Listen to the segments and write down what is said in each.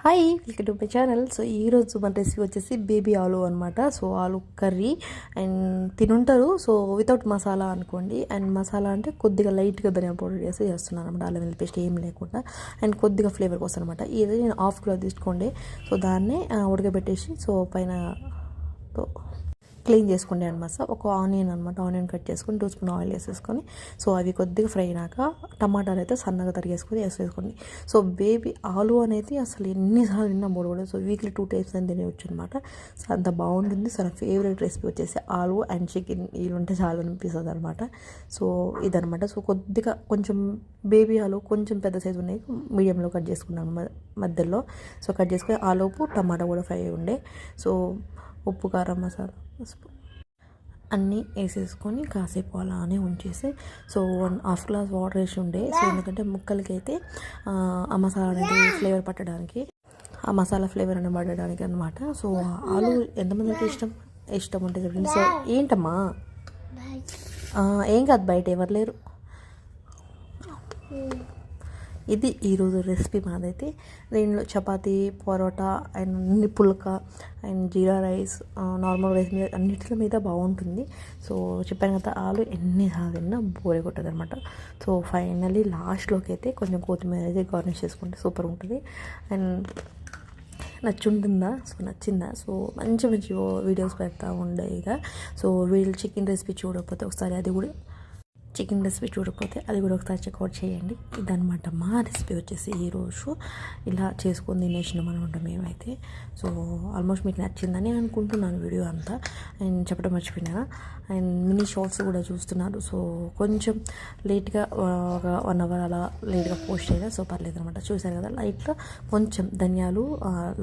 Hi welcome to my channel. So ఈరోజు మన recipe వచ్చేసి బేబీ ఆలు అనమాట. సో ఆలు కర్రీ అండ్ తినుంటారు. సో వితౌట్ మసాలా అనుకోండి. అండ్ మసాలా అంటే కొద్దిగా లైట్గా ధనియా పౌడర్ వేసి చేస్తున్నాను అనమాట. అల్లం వెల్లుల్లి పేస్ట్ ఏం లేకుండా అండ్ కొద్దిగా ఫ్లేవర్ కోసం అనమాట. ఇది నేను హాఫ్ కిలో తీసుకోండి. సో దాన్నే ఉడకబెట్టేసి సో పైన క్లీన్ చేసుకోండి అనమాట. ఒక ఆనియన్ అనమాట, ఆనియన్ కట్ చేసుకొని 2 స్పూన్ ఆయిల్ వేసేసుకొని సో అవి కొద్దిగా ఫ్రై అయినాక టమాటాలు అయితే సన్నగా తరిగేసుకొని వేసేసుకోండి. సో బేబీ ఆలు అనేది అసలు ఎన్నిసార్లు తిన్నా బోడబోడు. సో వీక్లీ 2 టైమ్స్ అని తినేవచ్చు అనమాట. సో అంత బాగుంటుంది. సో నా ఫేవరెట్ రెసిపీ వచ్చేసి ఆలు అండ్ చికెన్. ఇవి ఉంటే చాలా అనిపిస్తుంది అనమాట. సో ఇదనమాట. సో కొద్దిగా కొంచెం బేబీ ఆలు కొంచెం పెద్ద సైజు ఉన్నాయి, మీడియంలో కట్ చేసుకున్నాను మధ్యలో. సో కట్ చేసుకొని ఆలోపు టమాటా కూడా ఫ్రై ఉండే. సో ఉప్పు కారం మసాలా అన్నీ వేసేసుకొని కాసేపు అలానే ఉంచేసి సో 1/2 గ్లాస్ వాటర్ వేసి ఉండే. సో ఎందుకంటే ముక్కలకి అయితే ఆ మసాలా అనేది ఫ్లేవర్ పట్టడానికి, ఆ మసాలా ఫ్లేవర్ అనేది పట్టడానికి అనమాట. సో ఆలు ఎంతమందికి ఇష్టం ఉంటుంది చూడండి. సో ఏంటమ్మా ఏం కాదు, బయట ఎవరు లేరు. ఇది ఈరోజు రెసిపీ మాదైతే. దీనిలో chapati, paratha and phulka and jeera rice, normal rice మీద అన్నిటి మీద బాగుంటుంది. సో చెప్పాను కదా, ఆలు ఎన్నిసార్లు తిన్నా బోరే కొట్టదు అనమాట. సో ఫైనల్లీ లాస్ట్లోకి అయితే కొంచెం కొత్తిమీర అయితే గార్నిష్ చేసుకుంటే సూపర్ ఉంటుంది. అండ్ నచ్చుంటుందా? సో నచ్చిందా? సో మంచి మంచి వీడియోస్ పెడతా ఉండే ఇక. సో వీళ్ళు చికెన్ రెసిపీ చూడకపోతే ఒకసారి అది కూడా ఒకసారి చెక్అవుట్ చేయండి. ఇదనమాట మా రెసిపీ వచ్చేసి ఈరోజు ఇలా చేసుకొని తినేసినాం అనమాట మేమైతే. సో ఆల్మోస్ట్ మీకు నచ్చిందని అనుకుంటున్నాను వీడియో అంతా. అండ్ చెప్పడం మర్చిపోయినా. అండ్ మినీ షార్ట్స్ కూడా చూస్తున్నారు. సో కొంచెం లేట్గా ఒక 1 అవర్ అలా లేట్గా పోస్ట్ అయినా సో పర్లేదు అనమాట. చూసారు కదా, లైట్గా కొంచెం ధనియాలు,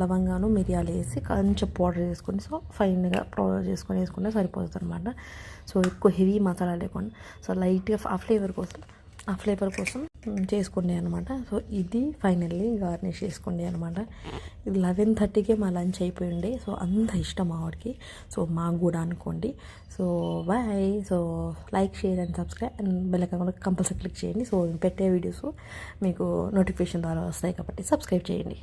లవంగాను, మిరియాలు వేసి కొంచెం పౌడర్ చేసుకొని సో ఫైన్గా పౌడర్ వేసుకుంటే సరిపోతుంది అనమాట. సో ఎక్కువ హెవీ మసాలా లేకుండా సో లైట్గా ఆ ఫ్లేవర్ కోసం చేసుకోండి అనమాట. సో ఇది ఫైనల్లీ గార్నిష్ చేసుకోండి అనమాట. ఇది 11:30కే మా లంచ్ అయిపోయింది. సో అంత ఇష్టం ఆవిడకి. సో మాకు కూడా అనుకోండి. So bye. So like, share and subscribe and bell icon కూడా కంపల్సరీ క్లిక్ చేయండి. సో పెట్టే వీడియోస్ మీకు నోటిఫికేషన్ ద్వారా వస్తాయి కాబట్టి సబ్స్క్రైబ్ చేయండి.